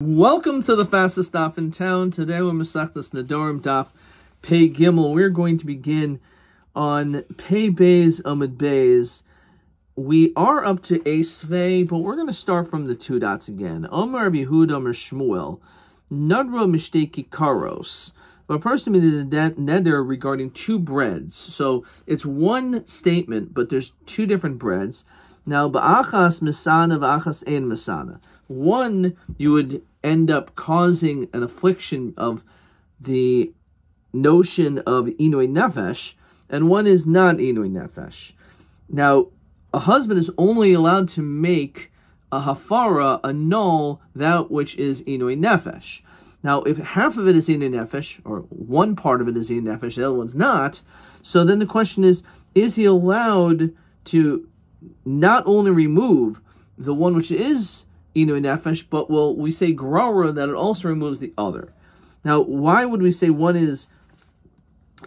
Welcome to the fastest daf in town. Today we're Masechtas Nedarim daf Pei Gimel. We're going to begin on Pei Beis Amud Beis. We are up to Esvei, but we're going to start from the two dots again. Omer Rabbi Yehuda Omer Shmuel Nadra Mishtei Kikaros. A person made a neder regarding two breads. So it's one statement, but there's two different breads. Now, ba'achas misana, ba'achas ein misana. One, you would end up causing an affliction of the notion of inui nefesh, and one is not inui nefesh. Now, a husband is only allowed to make a hafara, annul that which is inui nefesh. Now, if half of it is inui nefesh, or one part of it is inui nefesh, the other one's not, so then the question is he allowed to not only remove the one which is inui nefesh, but will we say grora that it also removes the other? Now, why would we say one is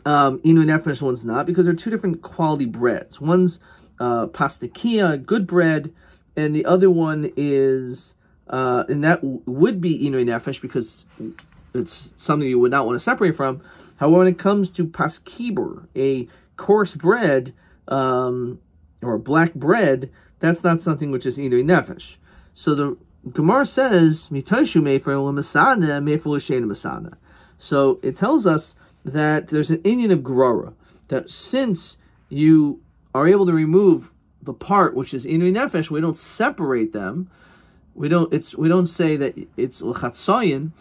inui nefesh, one's not? Because they're two different quality breads. One's pastakia, good bread, and the other one is, and that would be inui nefesh because it's something you would not want to separate from. However, when it comes to paskibur, a coarse bread, or black bread, that's not something which is inui nefesh. So the Gemara says, "Mitoshu mefer l'masana, mefer l'shein masana." So it tells us that there's an Indian of grora, that since you are able to remove the part which is inui nefesh, we don't separate them. We don't say that it's l'chatzayin.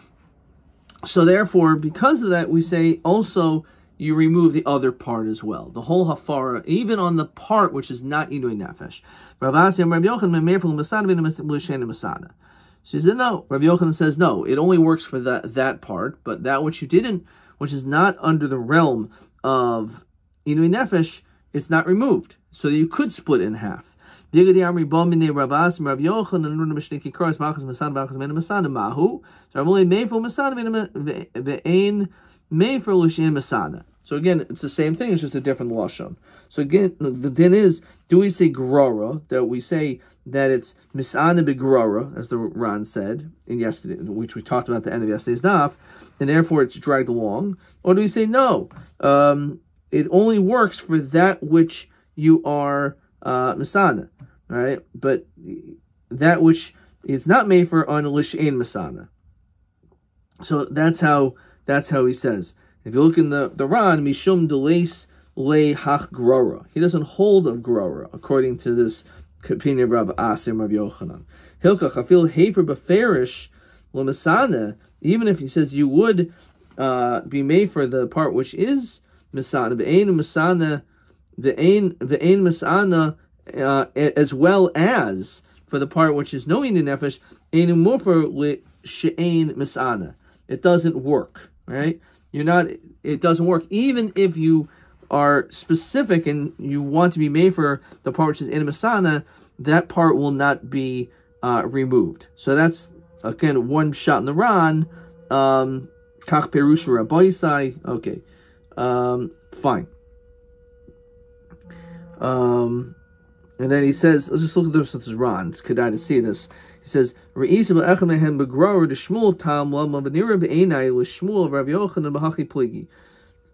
So therefore, because of that, we say also you remove the other part as well, the whole hafara, even on the part which is not inui nefesh. So he said no. Rabbi Yochanan says no. It only works for that part, but that which you didn't, which is not under the realm of inui nefesh, it's not removed. So you could split it in half. So again, it's the same thing, it's just a different lashon. So again, the din is, do we say grora, that we say that it's misana begrora, as the Ran said in yesterday, which we talked about at the end of yesterday's daf, and therefore it's dragged along, or do we say no? It only works for that which you are misana, right? But that which it's not made for on l'shein misana. So that's how he says. If you look in the Ran, Mishum Deleis Le Hach Grora. He doesn't hold of Grora, according to this opinion of Rabbi Asim Rabbi Yochanan. Hilka Chafil Hefer Beferish L'Masana, even if he says you would be made for the part which is Masana, Ve'ein Masana, Ve'ein Masana, as well as for the part which is no Inyan Nefesh, Einu Mufer L'She'ein Masana. It doesn't work, right? It doesn't work. Even if you are specific and you want to be made for the part which is in Masana, that part will not be removed. So that's, again, one shot in the Ran. Kach Perusha Rabbi. Okay. Fine. And then he says, let's just look at this Ran. It's kedai to see this. He says, "Re'isa ba'echem begror de Shmuel tam lama v'nira be'enai l'Shmuel Rav Yochanan b'hachi pligi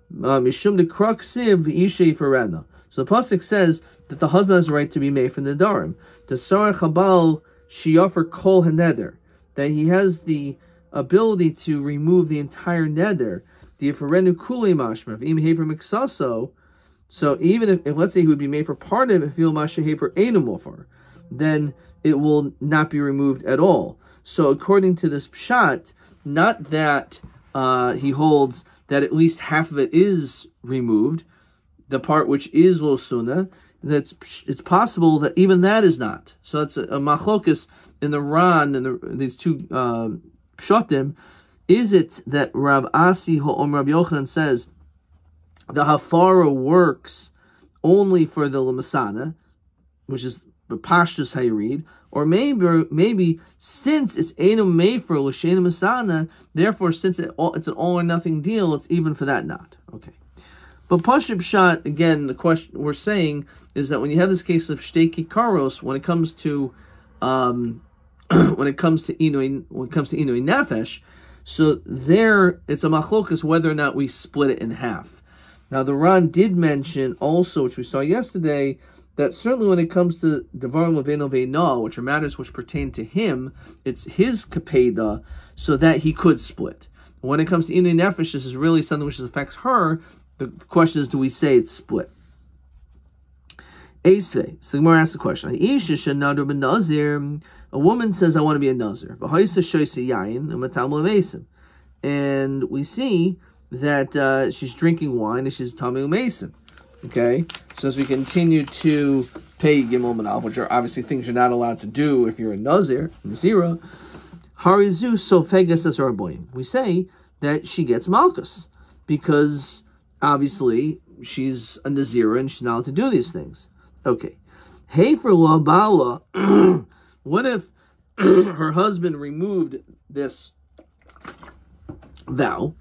mishum de kruk siv v'ishay ferena." So the pasuk says that the husband has the right to be made from the Nedarim. The Sarah Chabal shiyafer kol haneder, that he has the ability to remove the entire neder. The ferenu kuli mashma v'im hever miksaso. So even if let's say he would be made for part of it, if he'll masha hever enu mofer, then it will not be removed at all. So according to this pshat, not that he holds that at least half of it is removed, the part which is losuna, it's possible that even that is not. So it's a machlokus in the Ran and these two pshatim. Is it that Rav Asi Ha'om Rabbi Yochanan says the hafara works only for the lamasana, which is the pashtus how you read, or maybe since it's Einu Mefer L'Shein Masana, therefore since it's an all or nothing deal, it's even for that not. Okay. But Pashib Shot, again, the question we're saying is that when you have this case of Shtei Kikaros, when it comes to when it comes to inui nefesh. So there, it's a machlokas whether or not we split it in half. Now the Ran did mention also, which we saw yesterday, that certainly when it comes to Devarim Leveino Ve'na, which are matters which pertain to him, it's his kapeda, so that he could split. When it comes to Inui Nefesh, this is really something which affects her. The question is, do we say it's split? Eisvei. So Gemara asks the question. A woman says, I want to be a nazir. And we see that she's drinking wine and she's Tamil Mason. Okay? So as we continue to pay Gimel Manav, which are obviously things you're not allowed to do if you're a nazir, Nazira, Harizu Sofegas Asarboyim. We say that she gets Malchus because obviously she's a Nazira and she's not allowed to do these things. Okay. Hey for La Bala. What if her husband removed this vow?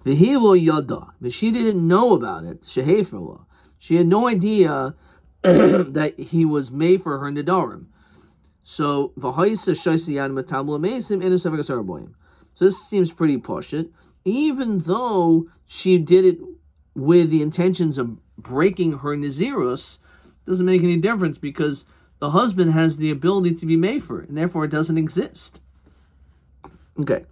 V'hilo yada, but she didn't know about it. Sheheferla, she had no idea that he was made for her nedarim. So v'haisa shaisiyan matamla meisim inusavik asarboyim. So this seems pretty poshut, even though she did it with the intentions of breaking her nazirus. Doesn't make any difference because the husband has the ability to be made for it, and therefore it doesn't exist. Okay.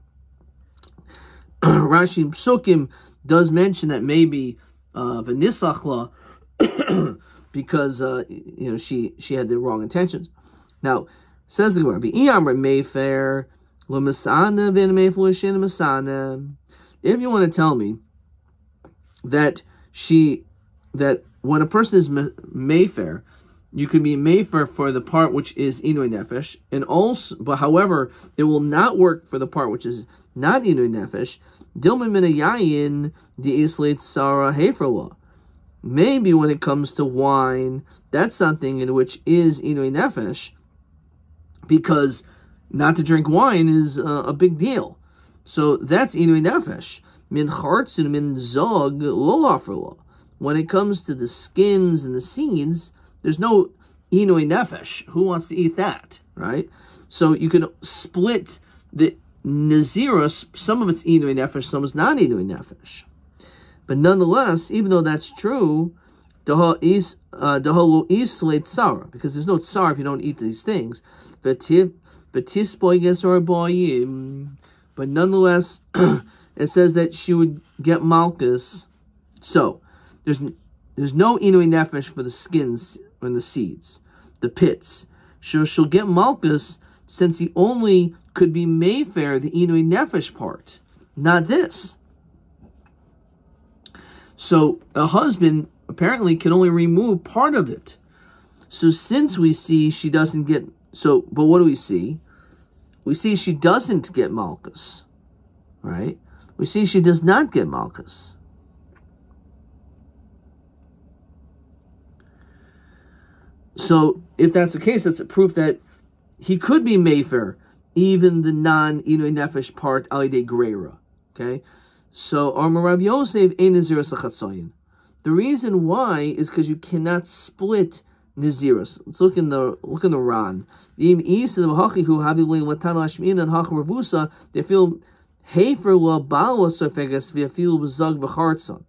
Rashi Psukim does mention that maybe v'nisachla because she had the wrong intentions. Now says the Gemara, "V'iyamra mayfair l'masana v'nemayfair l'shin masana." If you want to tell me that when a person is mayfair, you can be mayfair for the part which is inui nefesh, and also, but however, it will not work for the part which is not inui nefesh. Dilman min yayin di islet sara heferla. Maybe when it comes to wine, that's something in which is inui nefesh, because not to drink wine is a big deal. So that's inui nefesh. Min chartzun min zog lo aferla. When it comes to the skins and the seeds, there's no inui nefesh. Who wants to eat that, right? So you can split the nazirus. Some of it's inui nefesh, some is not inui nefesh. But nonetheless, even though that's true, daho lo isle tsara, because there's no tsar if you don't eat these things. But nonetheless, it says that she would get malchus. So there's no inui nefesh for the skins and the seeds, the pits. She'll get malchus since he only could be mayfair the inui nefesh part, not this. So a husband apparently can only remove part of it. So since we see she doesn't get, but what do we see? We see she doesn't get malchus, right? We see she does not get malchus. So if that's the case, that's a proof that he could be mayfair, even the non-inui nefesh part, alidei greira. Okay? So, Rav Yosef ein nazirus l'chatzayin. The reason why is because you cannot split nazirus. Let's look in the Ran. They feel hefer la balwa sofegas v'afil b'zag v'chartzon.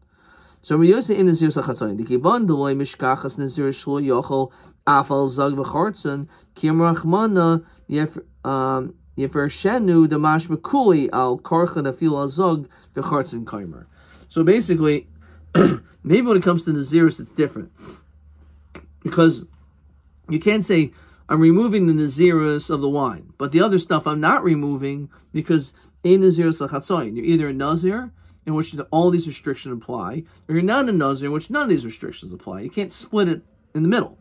So Rabbi Yosef in nazirus l'chatzayin. Dikivan d'loy mishkachas nazirus shlo yochel afal zag v'chartzon kim rachmana yefershenu damash mekuli al karchan afil al zag v'chartzon kaimer. So basically, maybe when it comes to nazirus, it's different, because you can't say I'm removing the nazirus of the wine, but the other stuff I'm not removing because a nazirus l'chatzayin. You're either a nazir, in which all these restrictions apply, or you're not a nazir, in which none of these restrictions apply. You can't split it in the middle.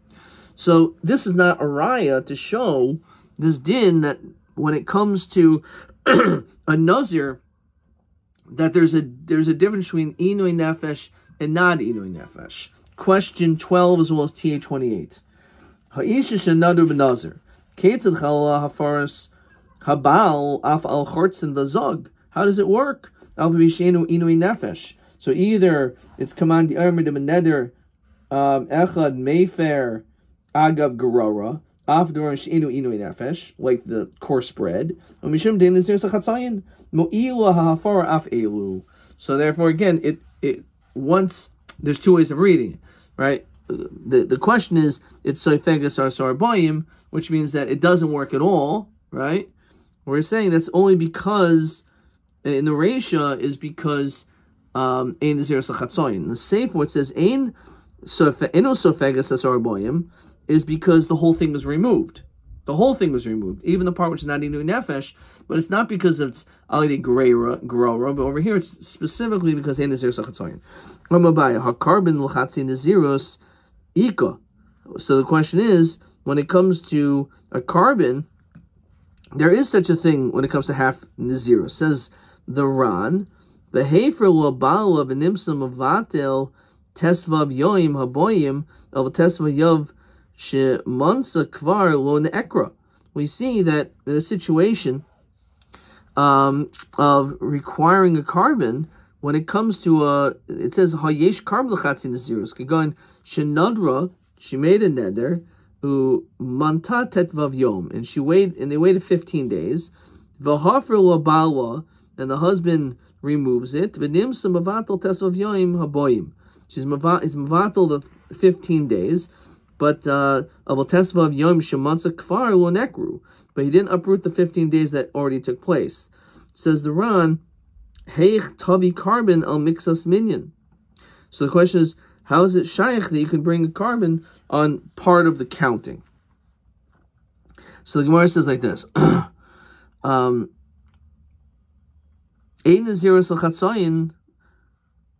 So this is not a raya to show this din that when it comes to a nazir, that there's a difference between inui nefesh and not inui nefesh. Question 12 as well as TA 28. Ha'isha shenadu b'nazir ketzad chala hafaras habal af al chortzen v'zog. How does it work? Al v'ishenu inui nefesh. So either it's command the armid of a neder echad mayfair agav gerora, like the coarse bread. So therefore, again, it once there's two ways of reading it, right? The question is it's soifegas or sarbayim, which means that it doesn't work at all, right? We're saying that's only because in the Reisha is because ein zeros lachatzoyin. The Sefer it says ein sofegas or sarbayim is because the whole thing was removed. The whole thing was removed, even the part which is not inu nefesh, but it's not because it's already grora, but over here it's specifically because ein zeros lachatzoyin. Hakarbon l'chatzin neziros ika. So the question is, when it comes to a carbon, there is such a thing when it comes to half neziros. Says the Ran, the hefer l'bala v'nimsam avatel tesvav yoim haboyim el tesvav yov shemansa kvar lo neekra. We see that in a situation of requiring a carbon, when it comes to it says hayesh carbon l'chatzin neziros. Going shenadra, she made a neder, manta tetvav yom, and they waited 15 days. V'hafer l'bala, and the husband removes it. V'nimsa mavatal tesvav yom haboyim. It's mavatal the 15 days, but avol tesvav yom shemansa kfar lo nekru. But he didn't uproot the 15 days that already took place. Says the Ran, heich tavi carbon al mixas minyan. So the question is, how is it shaykh that you can bring a carbon on part of the counting? So the Gemara says like this: ein neziros l'chatzayin.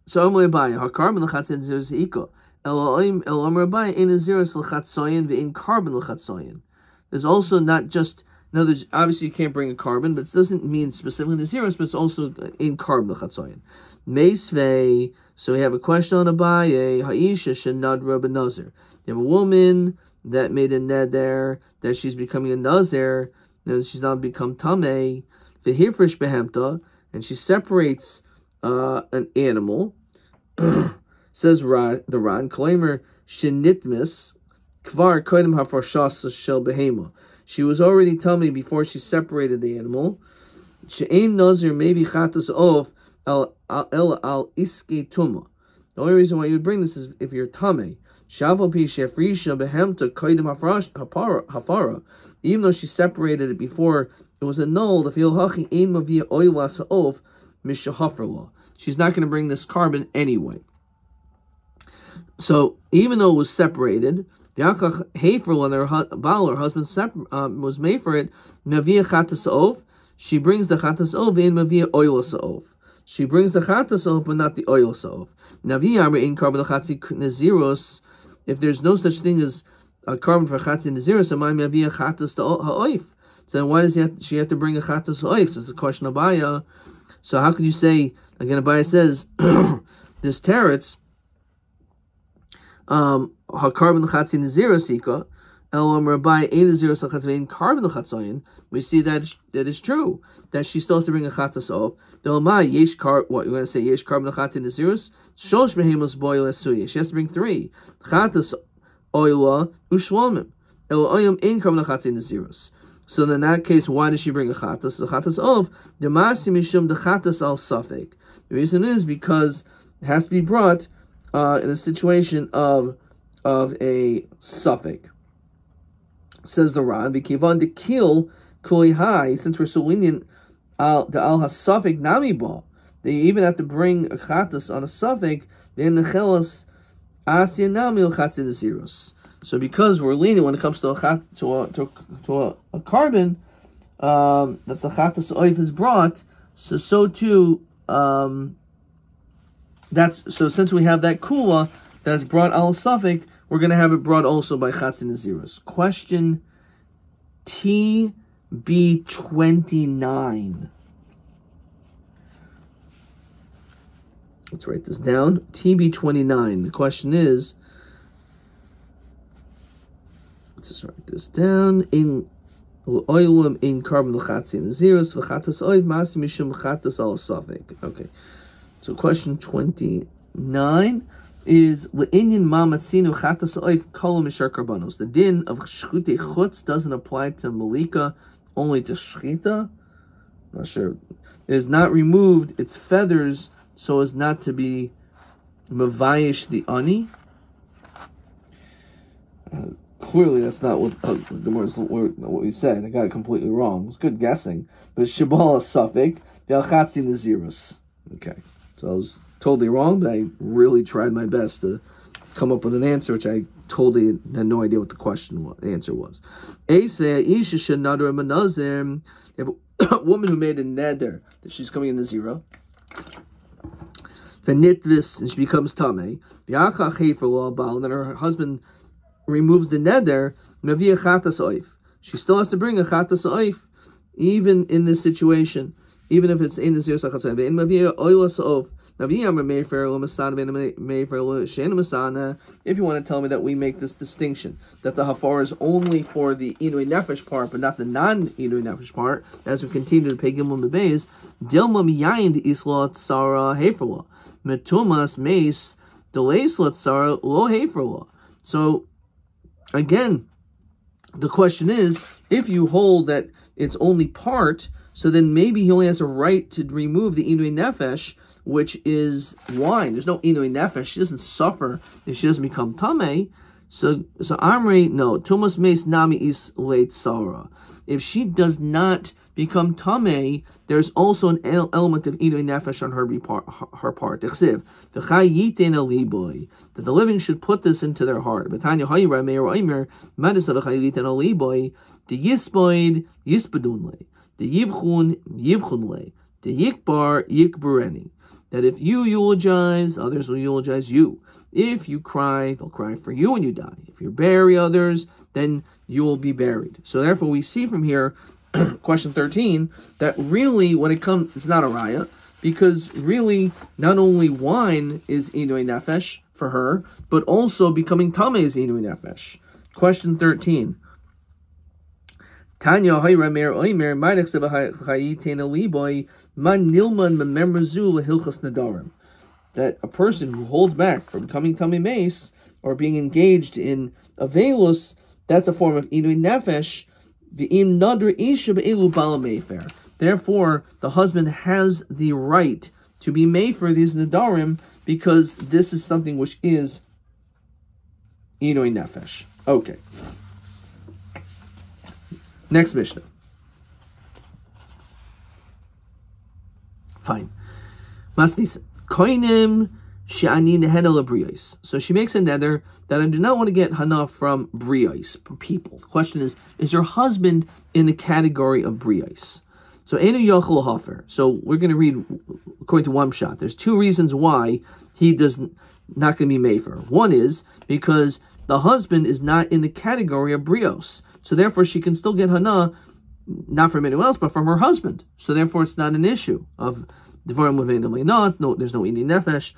So Amar Rabbi, carbon l'chatzayin neziros ika. El Amar Rabbi, ein neziros l'chatzayin ve'in carbon l'chatzayin. There's also not just, no, there's obviously you can't bring a carbon, but it doesn't mean specifically neziros, but it's also in carbon l'chatzayin. Meisvei. So we have a question on Abaye. Ha'isha shenadra b'nazir. You have a woman that made a neder that she's becoming a nazir, and she's now become tamei. V'hifresh behemta, and she separates an animal. Says the Ran, Kleimer shenitmis kvar kodim hafarshas shel behema. She was already tamei before she separated the animal. She'ein nazir maybe chatas of al iske tuma. The only reason why you would bring this is if you're tamei. Shaval pi shefrisha behemta kodim hafara. Even though she separated it before it was annulled, if hachi ein mavia oilas of mishahafarla, she's not going to bring this carbon anyway. So even though it was separated, the achach hefer when her husband was made for it, mavia chatas of. She brings the chatas of in mavia oilas of. She brings the chatas of, but not the oilas of. Navi amar in carbon chatzi neziros. If there's no such thing as a carbon for chatzi neziros, am I mavia chatas ha'oif? So then why does she have to bring a chatas ha'oif? So it's a question of Abaya. So how can you say, again, Abaya says, this teretz, ha-carbon l'chatzi neziros ika, el Rabbi ein neziros l'chatzi carbon l'chatzayin. We see that is true, that she still has to bring a chatas of. What you're going to say, yesh carbon l'chatzi neziros? Shosh behemos boil esuye. She has to bring 3. Chatas oila ushlamim. El oyam ein carbon l'chatzi neziros. So in that case, why does she bring a chatas? The chatas of the masi mishum the chatas al safek. The reason is because it has to be brought in a situation of a suffix. Says the Ran, v'kivan de kill kuli high. Since we're so lenient, the al hasafik nami ba. They even have to bring a chatas on a suffix. Then the chelas asya nami al chatzin neziros. So because we're lenient when it comes to a carbon, that the chatas oif is brought, so too since we have that kula that is brought al suffix, we're going to have it brought also by chatzin neziros. Question TB29. Let's write this down. TB29. The question is, let's just write this down. In oilum in carbon l'chatzin neziros v'chatas oiv masi mishum chatas al suffix. Okay. So question 29 is le'inyan mamatzinu chatas oif kol mishar karbanos. The din of shchute chutz doesn't apply to malika, only to shchita. Not sure. It is not removed its feathers so as not to be mavayish the ani. Clearly, that's not what what we said. I got it completely wrong. It was good guessing, but shibal suffix v'alchatzi nazirus. Okay, so I was totally wrong, but I really tried my best to come up with an answer, which I totally had no idea what the answer was. A woman who made a neder that she's coming in the zero, v'nitvis, and she becomes tamei, and then her husband removes the neder, mevia chatas oif. She still has to bring a chatas oif, even in this situation, even if it's in the zero sachat oif. And mevia oilas oif. If you want to tell me that we make this distinction, that the hafar is only for the inui nefesh part, but not the non-inui nefesh part, as we continue to pay gimel mebeis, dilma miyayin isla tsara heferla, metumas meis deleisla tsara lo heferla. So, again, the question is, if you hold that it's only part, so then maybe he only has a right to remove the inui nefesh, which is wine. There's no inui nefesh. She doesn't suffer if she doesn't become tamei. So Amri, no. Tumas meis nami is late sara. If she does not become tamei, there's also an element of inui nefesh on her part. That the living should put this into their heart. The yispoid yispadunle, the yivchun, the yikbar yikbureni. That if you eulogize, others will eulogize you. If you cry, they'll cry for you when you die. If you bury others, then you will be buried. So therefore, we see from here, question 13, that really, when it comes, it's not a raya, because really, not only wine is inui nefesh for her, but also becoming tamei is inui nefesh. Question 13. Tanya hayra mer oimer ma'idach sevachayitena liboy man nilman mememrazul hilchas nedarim. That a person who holds back from becoming tamei meis or being engaged in avelus, that's a form of inui nefesh. V'im nadr isha be'elu bala mefer. Therefore, the husband has the right to be mefer these nedarim because this is something which is inui nefesh. Okay. Next Mishnah. Fine. Masnisa. Koinim she'ani nehena lebriyos. So she makes a neder that I do not want to get hana from briyos, from people. The question is your husband in the category of briyos? So enu yochel hafer. So we're going to read according to one shot. There's two reasons why he does not going to be mefer. One is because the husband is not in the category of brios. So therefore, she can still get hana, not from anyone else, but from her husband. So therefore, it's not an issue of devarim levenim le'nat. There's no inui nefesh.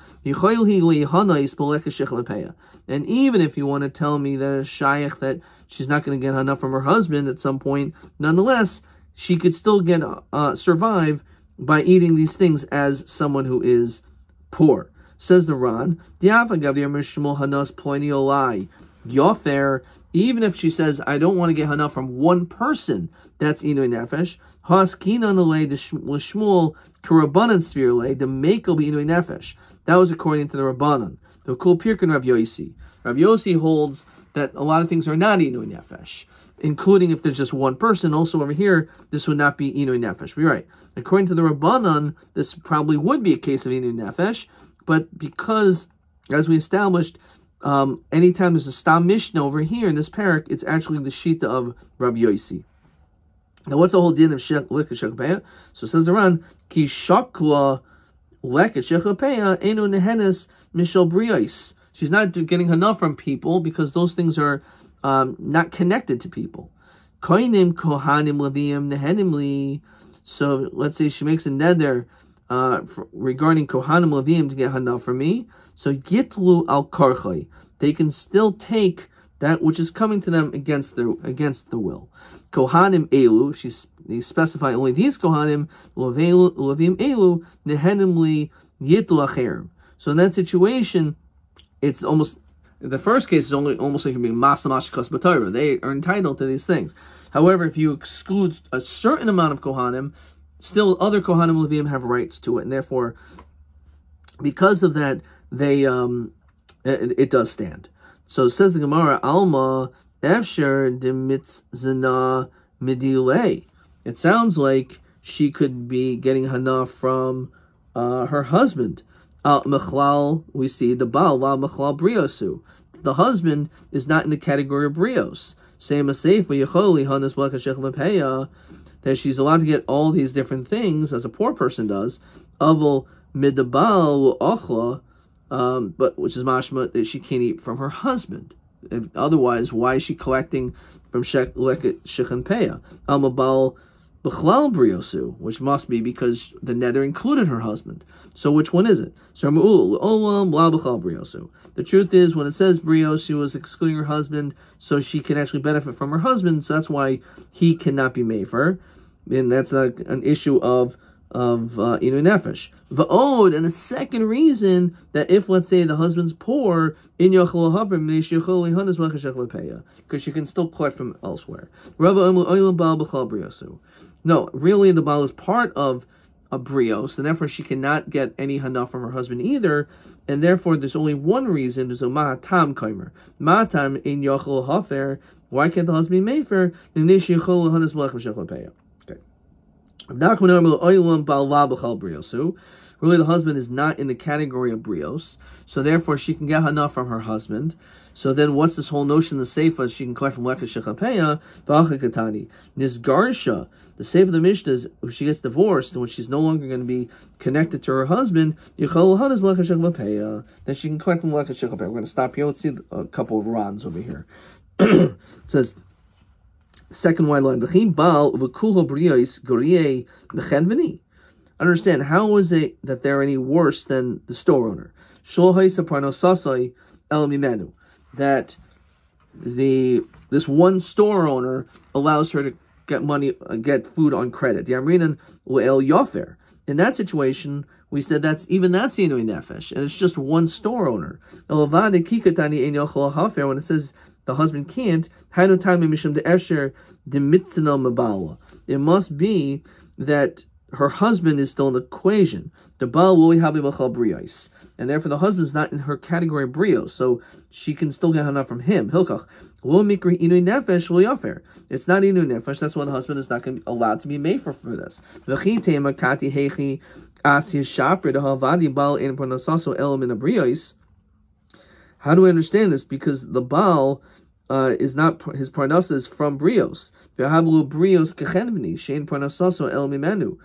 And even if you want to tell me that it's shaykh that she's not going to get hana from her husband at some point, nonetheless, she could still get survive by eating these things as someone who is poor. Says the Ran, Yofer, even if she says, I don't want to get hana from one person, that's inui nefesh. Haskinan l'shmuel k'rabanan svirle, the mekel be inui nefesh. That was according to the Rabbanan. The Kol Pirkin Rav Yosi. Rav Yosi holds that a lot of things are not inui nefesh, including if there's just one person. Also over here, this would not be inui nefesh. We're right. According to the Rabbanan, this probably would be a case of inui nefesh, but because, as we established, anytime there's a stam mishnah over here in this parak, it's actually the shita of Rabbi Yosi. Now, what's the whole din of leket shechapaya? So it says around ki shakla leket shechapaya enu nehenes mishal briyos. She's not getting hana from people because those things are not connected to people. Koinim kohanim leviim nehenim li. So let's say she makes a neder regarding kohanim leviim to get hana from me. So yitlu al karchai, they can still take that which is coming to them against the will. Kohanim elu, they specify only these kohanim. Levim elu nehenim li yitlu acherim. So in that situation, it's almost, the first case is almost like being masamash kos b'Torah. They are entitled to these things. However, if you exclude a certain amount of kohanim, still other kohanim and Levim have rights to it, and therefore, because of that, they it does stand. So says the Gemara, Alma Efsher demitzana midilei. It sounds like she could be getting hana from her husband. Mechlal, we see the Baal, Mechlal Briosu. The husband is not in the category of Brios. Same as Seif, that she's allowed to get all these different things as a poor person does. Aval midabal ochla, but which is mashma that she can't eat from her husband. Otherwise, why is she collecting from shechan peya? Amabal b'chlal briosu, which must be because the nether included her husband. So which one is it? So the truth is, when it says brios, she was excluding her husband, so she can actually benefit from her husband. So that's why he cannot be mefer, and that's not an issue of inu nefesh. Va'od, and a second reason that if, let's say, the husband's poor, in because she can still collect from elsewhere. No, really, the Baal is part of a brios, and therefore she cannot get any hana from her husband either, and therefore there's only one reason. There's a mahatam kaimer. Mahatam in yochel hafer. Why can't the husband be mefer? Okay. Really, the husband is not in the category of brios, so therefore she can get hana from her husband. So then, what's this whole notion of the seifa? She can collect from lekha shechapeya v'achakatani nisgarsha. The seifa of the Mishnah is if she gets divorced and when she's no longer going to be connected to her husband, yichol hadas lekha shechapeya. Then she can collect from lekha shechapeya. We're going to stop here. Let's see a couple of rans over here. It says. Second white line. Understand, how is it that they're any worse than the store owner? That this one store owner allows her to get food on credit. In that situation, we said that's inui nefesh, and it's just one store owner. When it says the husband can't, it must be that her husband is still in the equation. And therefore the husband is not in her category of brios, so she can still get hana from him. It's not inu nefesh, that's why the husband is not going to be allowed to be made for this. How do I understand this? Because the Baal is not, his parnasa is from brios. Brios kechenvni shein parnasaso el mimenu.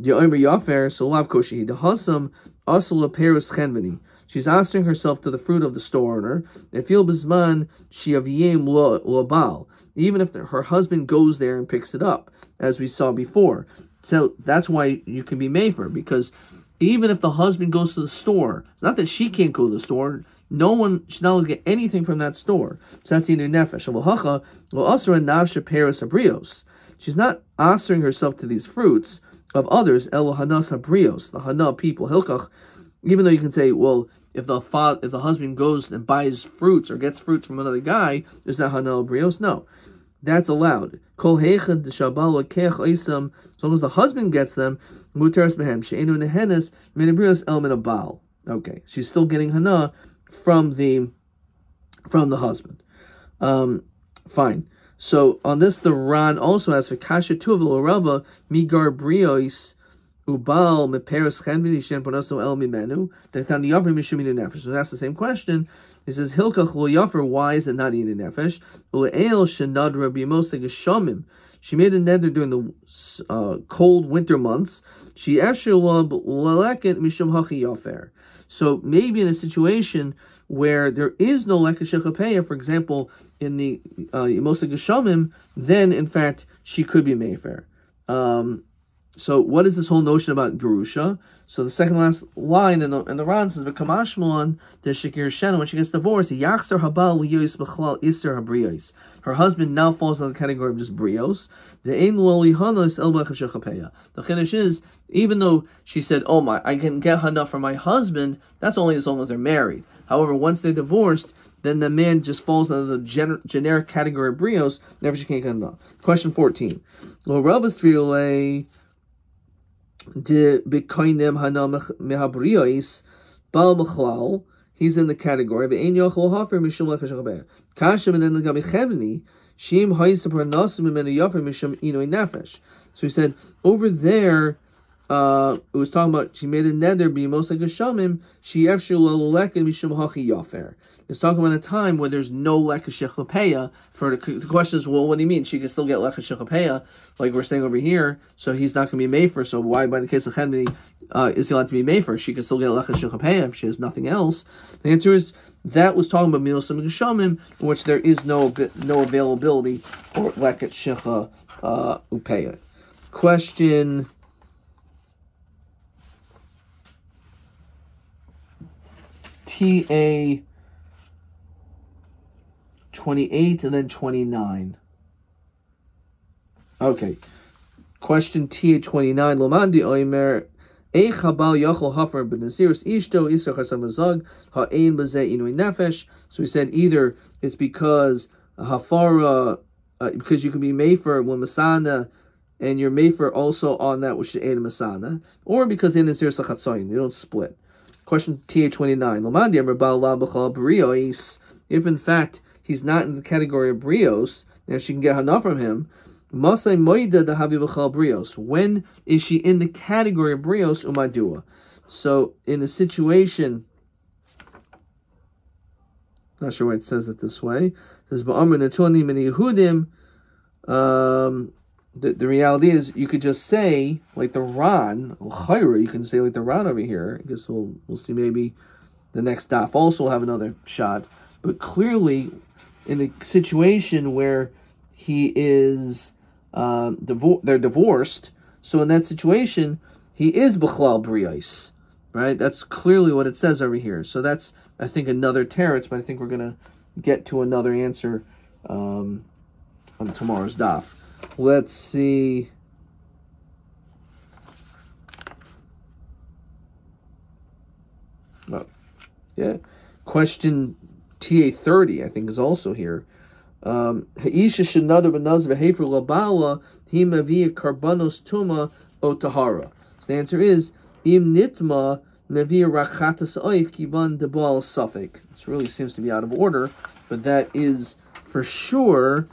Yomi yafer so lav koshi the hasam asula perus chenvni. She's answering herself to the fruit of the store owner. And feel bisman she aviyem lo Baal. Even if her husband goes there and picks it up, as we saw before. So that's why you can be mefer, because even if the husband goes to the store, it's not that she can't go to the store. No one should not get anything from that store. So that's inu nefesh. She's not answering herself to these fruits of others. El hanas habrios, the hana people. Hilkach. Even though you can say, well, if the husband goes and buys fruits or gets fruits from another guy, is that hana brios? No, that's allowed. Kol heichad shabal lekech oisam. As long as the husband gets them, muteres behem she'enu nehenes min brios el min abal. Okay, she's still getting hana from the husband. Fine. So on this, the Ran also asks for kasha tuvel rava migar brios ubal meperos chenvini shen ponaso el mimenu. Detan yafer mishuminu nefesh. So that's the same question. He says hilkach lo yafer. Why is it not inu nefesh? Ule'el shenad Rabbi Moshe geshamim. She made a neder during the cold winter months. She eshulab leleket mishum hachi yafer. So maybe in a situation where there is no lekha shechapeya, for example, in the Moshe Geshamim, then in fact she could be mefer. So what is this whole notion about Gerusha? So the second last line in the Ran says, "V'kamashmon the shekir shena." When she gets divorced, yachzer habal liyos b'chlal iser habrios. Her husband now falls in the category of just brios. The ein lo lihanos el lekha shechapeya. The chiddush is, even though she said, "Oh my, I can get hana from my husband," that's only as long as they're married. However, once they're divorced, then the man just falls under the generic category of brios. Never she can't get enough. Question 14. De bekoinem hana mehabrios bal mechlal. He's in the category of ein yochel hafer mishum lefesh chaber. Kashem and then gabi chevni shim ha'isa parnasim mimenu yafer mishum inoi nefesh. So he said over there, it was talking about she made a neder be most like a shamim she efshul lelekin mishum hachi yafer. It's talking about a time where there's no lekha shechapeya. For the question is, well, what do you mean? She can still get lekha shechapeya, like we're saying over here. So he's not going to be mefer. So why, by the case of chedni, is he allowed to be mefer? She can still get lekha shechapeya if she has nothing else. The answer is that was talking about milosim geshamim, in which there is no availability for lekha shecha upeya. Question TA 28 and then 29. Okay. Question TA 29. Lomandi oimer echabal yachol hafer b'nazirus ishto isar chasam mazag ha'ein bazeh inui nefesh. So we said either it's because hafara, because you can be mefer when masana, and you're mefer also on that which is ein masana, or because in nazirus achatzayin, you don't split. Question TA 29. Lomandi oimer bal la b'chal brios. If in fact he's not in the category of brios, and she can get hana from him, masay moida dahavi b'chal brios. When is she in the category of brios umadua? So in a situation, not sure why it says it this way. It says ba'amr natoni min Yehudim. The reality is you could just say like the Ran, you can say like the Ran over here. I guess we'll see maybe the next daf also will have another shot. But clearly, in the situation where he is they're divorced, so in that situation he is b'chlal brios, right? That's clearly what it says over here. So that's, I think, another teretz, but I think we're gonna get to another answer on tomorrow's daf. Let's see. Oh, yeah. Question TA 30, I think, is also here. Ha'isha shenada b'naz v'hefer labala himavia karbanos tuma o tahara. So the answer is im nitma mavia rachatas oif kivan debal suffik. This really seems to be out of order, but that is for sure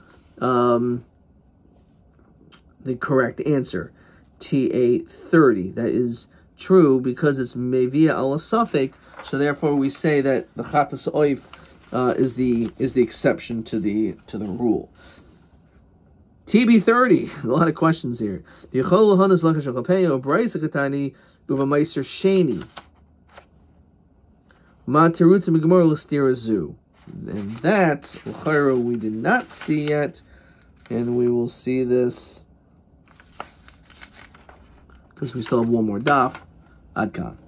the correct answer. TA 30. That is true because it's mevia ala suffik. So therefore, we say that the chatas oif is the exception to the rule. TB 30. A lot of questions here. The yachol lahanas b'chashav chapeya u'brayis hakatani u'v'maiser sheni. Ma terutz migemor l'stira zu. And that l'chayra we did not see yet, and we will see this because we still have one more daf. Ad kan.